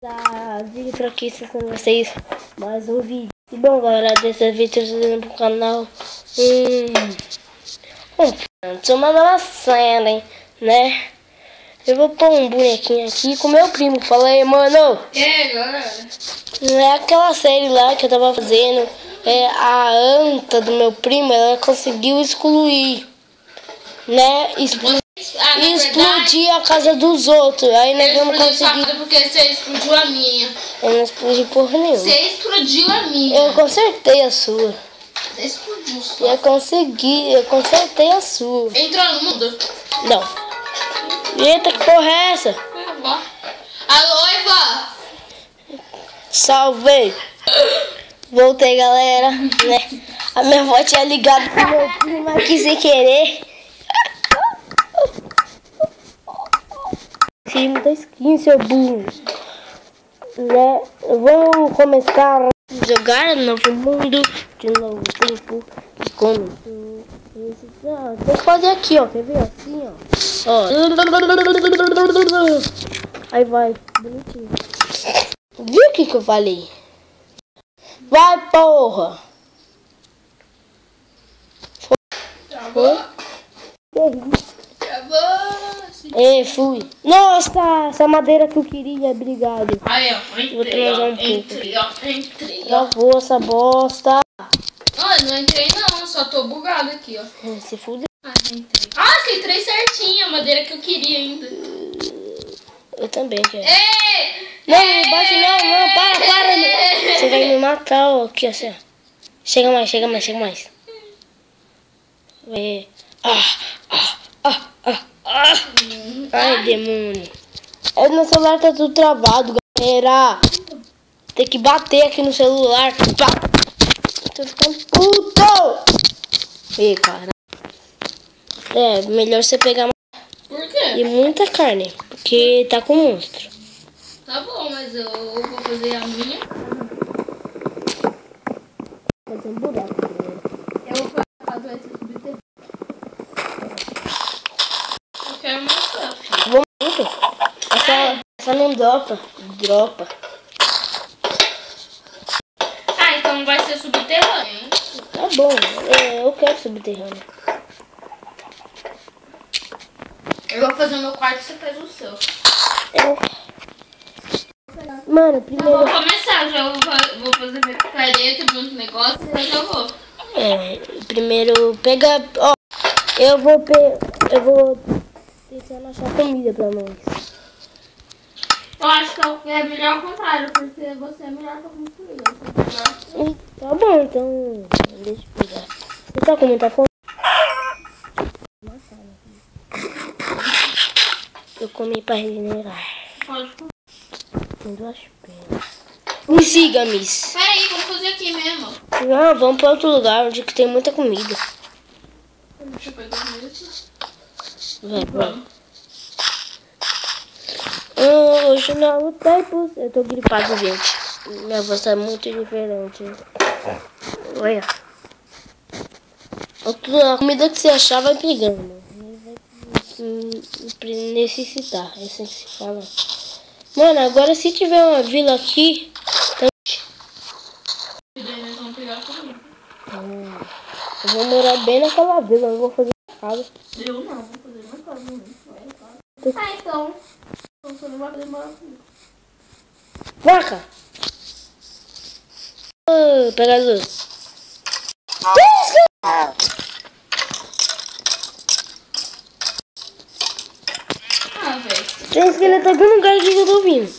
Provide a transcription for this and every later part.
Vídeo pra aqui, com vocês mais um vídeo. E bom, galera, dessa vez eu estou trazendo pro canal uma nova série, né? Eu vou pôr um bonequinho aqui com meu primo. Fala aí, mano. E aí, galera? Não é aquela série lá que eu tava fazendo. É a anta do meu primo, ela conseguiu excluir, né? Explodir a casa dos outros. Aí nós vamos conseguir. Porque você explodiu a minha. Eu não explodi porra nenhuma. Você explodiu a minha. Eu consertei a sua. Você explodiu só. Eu consertei a sua. Entrou no mundo? Não. Eita, que porra é essa? Alô, Ivan? Salve! Voltei, galera, né? A minha avó tinha ligado pro meu primo aqui sem querer. Filme da skin, seu burro. Né? Vamos começar a jogar no novo mundo de novo tempo. E começou. Tem que fazer aqui, ó. Quer ver? Assim, ó. Aí vai, bonitinho. Viu o que eu falei? Vai, porra! Travou? Ei, fui. Nossa, essa madeira que eu queria, obrigado. Aí, ó, Vou transar um pouco. entrei, ó. Travou essa bosta. Olha, não entrei não, só tô bugado aqui, ó. Se fuder. Ah, entrei. Ah, você entrei certinho, a madeira que eu queria ainda. Eu também quero. Ei! Não, bate não, para. Você vai me matar, ó. Aqui, assim, ó. Chega mais. Ai, demônio. Meu celular tá tudo travado, galera. Tem que bater aqui no celular. Tô ficando puto. Ih, cara. É, melhor você pegar Por quê? e muita carne, porque tá com monstro. Tá bom, mas eu vou fazer a minha. Fazer um buraco primeiro. Eu vou fazer esse subterrâneo. Eu quero mostrar, filho. Vamos junto. Essa não dropa. Ah, então vai ser subterrâneo, hein? Tá bom, eu quero subterrâneo. Eu vou fazer o meu quarto e você faz o seu. Mano, Eu primeiro. vou começar, já vou fazer minha picareta, meus negócios e já vou. Primeiro pega. Ó, eu vou tentar achar comida pra nós. Eu acho que é melhor ao contrário, porque você é melhor pra construir. Tá bom, então. Deixa eu pegar. Você tá com muita fome? Eu comi pra regenerar. Pode comer. Com 2 pernas. Me siga, miss. Peraí, vamos fazer aqui mesmo. Não, vamos pra outro lugar onde que tem muita comida. Deixa eu pegar isso. Vamos. Hoje não tem. Eu tô gripado, gente. Minha voz tá muito diferente. Olha. A comida que você achar vai pegando. Vai necessitar. É assim que se fala. Mano, agora se tiver uma vila aqui. E daí nós vamos pegar comigo. Eu vou morar bem naquela vila. Eu não vou fazer casa. Eu não, vou fazer na casa mesmo. Ah, então. Você não vai poder morar comigo. Vaca! Pega a luz. Ah, velho. Tem esqueleto aqui no lugar aqui que eu tô vindo.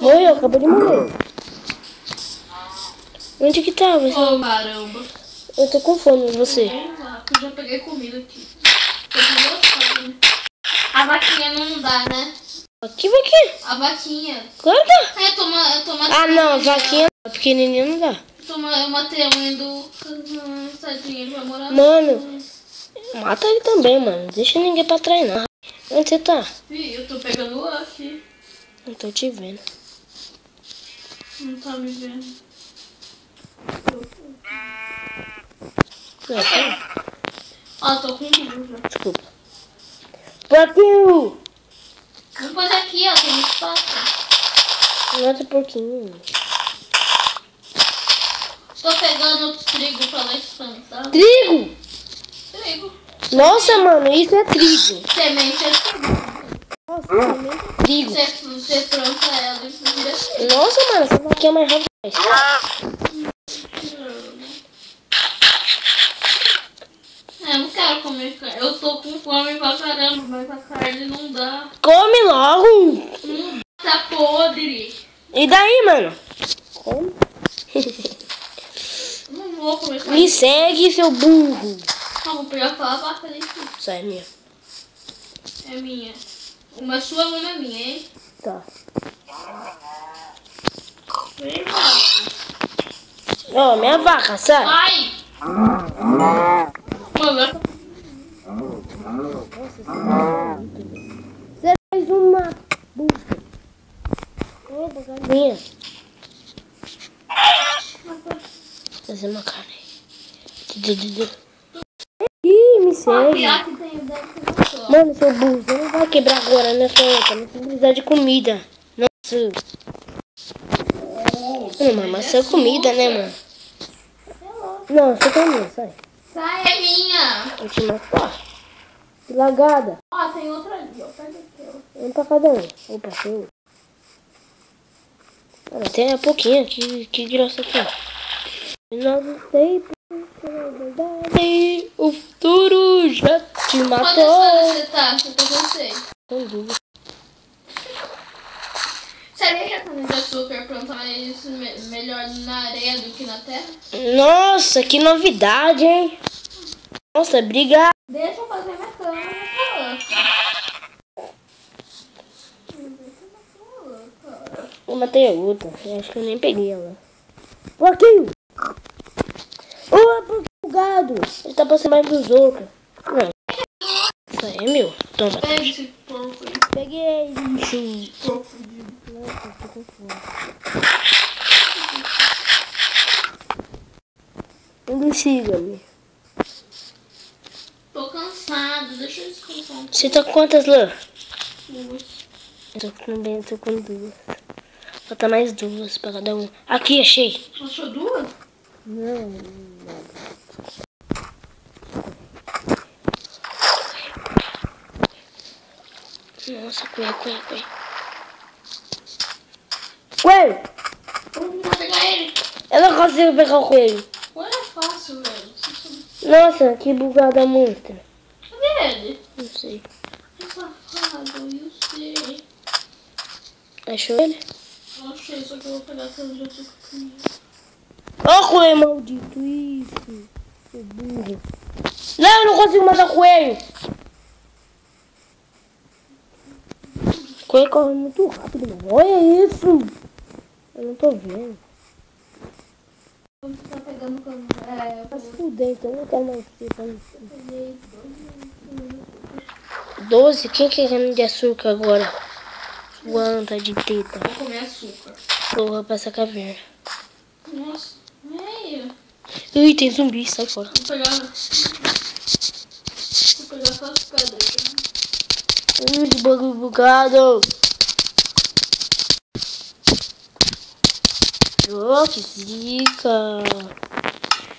Morreu, acabou de morrer. Onde que tá? Você? Oh, caramba. Eu tô com fome, você. Eu já peguei comida aqui. A vaquinha não dá, né? Aqui, vaquinha? A vaquinha. Claro que dá. Eu tô matando. Ah, não, vaquinha pequenininha não dá. Eu matei a mãe do tadinho, ele vai morar. Mano, mata ele também, mano. Deixa ninguém pra treinar. Onde você tá? Fih, eu tô pegando aqui. Não tô te vendo. Não tá me vendo. Ó, tô com tudo já. Desculpa. Pouquinho! Vamos fazer aqui, ó, tem espaço. Mata porquinho. Tô pegando trigo pra lá espantar. Trigo? Trigo. Nossa, mano, isso é trigo. Semente é trigo. Nossa, semente é trigo. Você planta ela e vira trigo. Nossa, mano, essa vaquinha é mais rápida. Eu não quero comer carne. Eu tô com fome pra caramba, mas a carne não dá. Come logo. Tá podre. E daí, mano? Come. Não vou comer carne. Me segue, seu burro. Não, vou pegar aquela vaca ali. Isso aí é minha. É minha. Uma sua, uma é minha, hein? Tá. Vem, vaca. Ó, minha vaca, sai. Ai! Uma vaca. Você fez uma busca. Opa, galinha. Fazer uma carne. Ih, me segue. Aqui tem o dentro só. Mano, seu burro, você não vai quebrar agora nessa outra. Não precisa de comida. Nossa. Mano, mas isso é comida, né, mano? Não, você tem minha, sai. Sai, é minha. Vou te matar. Que lagada. Ó, tem outra ali, ó. Pega aqui, ó. Um pra cada um. Opa, show. Cara, tem a pouquinho. Que graça aqui. Novos tempos. Verdade. O futuro já te Quantas matou. folhas você tá? Você tá com 6. Com dúvida. Sabia que a cana de açúcar planta mais melhor na areia do que na terra? Nossa, que novidade, hein? Nossa, obrigado. Deixa eu fazer minha cama na cama. Eu matei a outra. Eu acho que eu nem peguei ela. Porquinho! Ô, porquinho gado! Ele tá passando mais dos outros. Não. Isso aí é meu. Toma. Pega esse porco aí. Peguei, bicho. Porco de... Nossa, tô com fome. Siga-me. Tô cansado, deixa eu descansar um Você tá com quantas lã? pouco. Eu tô com duas. Falta mais duas pra cada um. Aqui, achei. Achou duas? Não. Nossa, coelho. Coelho! Como vai pegar ele? Eu não consigo pegar o coelho. Olha, é fácil, velho. Nossa, que bugada monstra. Cadê ele? Não sei. Que safado, eu sei. Achou ele? Eu achei, só que eu vou pegar aqueles outros comigo. Ó, coelho maldito, isso. Seu burro. Não, eu não consigo matar coelho. O coelho corre muito rápido, mano. Olha isso. Eu não tô vendo. Você tá pegando quando... Tá se fuder, então eu não quero mais ficar no... peguei 12? Quem quer carne de açúcar agora? Quanta de teta. Vou comer açúcar. Porra, pra essa caverna. Nossa, meio. Ih, tem zumbi, sai fora. Vou pegar só as pedras. Ih, de bagulho bugado. Oh, que zica.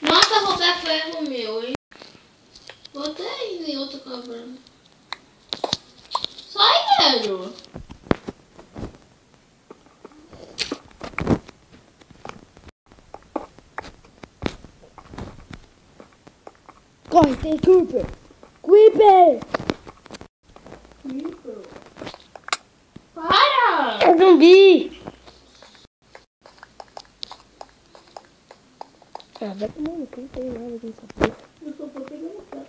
Mata qualquer ferro meu, hein? Vou até ir em outra caverna. Sai, velho! Corre, tem Creeper. Creeper! Para! É zumbi! Ah, vai tomar no cu, não tem nada nessa porra. Eu só tô pegando pedra.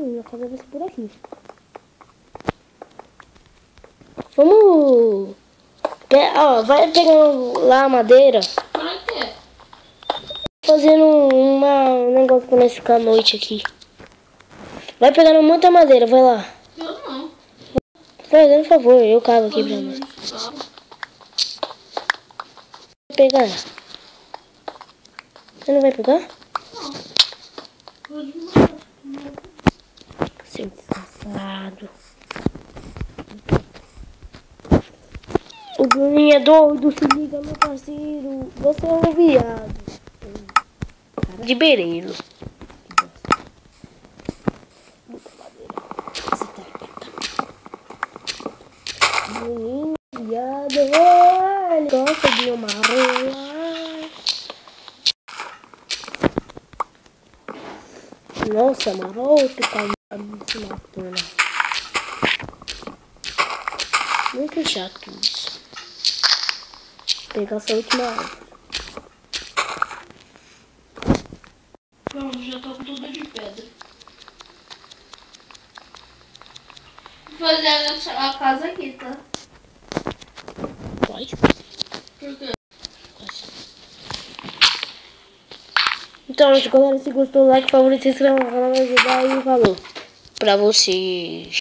Minha casa vai ser por aqui. Vamos... Ó, vai pegando lá a madeira. Para quê? Fazendo um negócio pra nós ficar à noite aqui. Vai pegando muita madeira, vai lá. Eu não. Fazendo favor, eu cavo aqui pra nós. Vou pegar. Você não vai pegar? Seu desgraçado. O Bruninho é doido, se liga, meu parceiro. Você é um viado. Cara de bereiro. Bruninho, viado. Ele gosta de uma rola. Nossa, maroto, calma, se matou, né? Muito chato isso. Vou pegar essa última árvore. Pronto, já tô com tudo de pedra. Vou fazer a casa aqui, tá? Pode? Por quê? Então, galera, se gostou, like, favorito, se inscreva no canal, vai ajudar e falou pra vocês.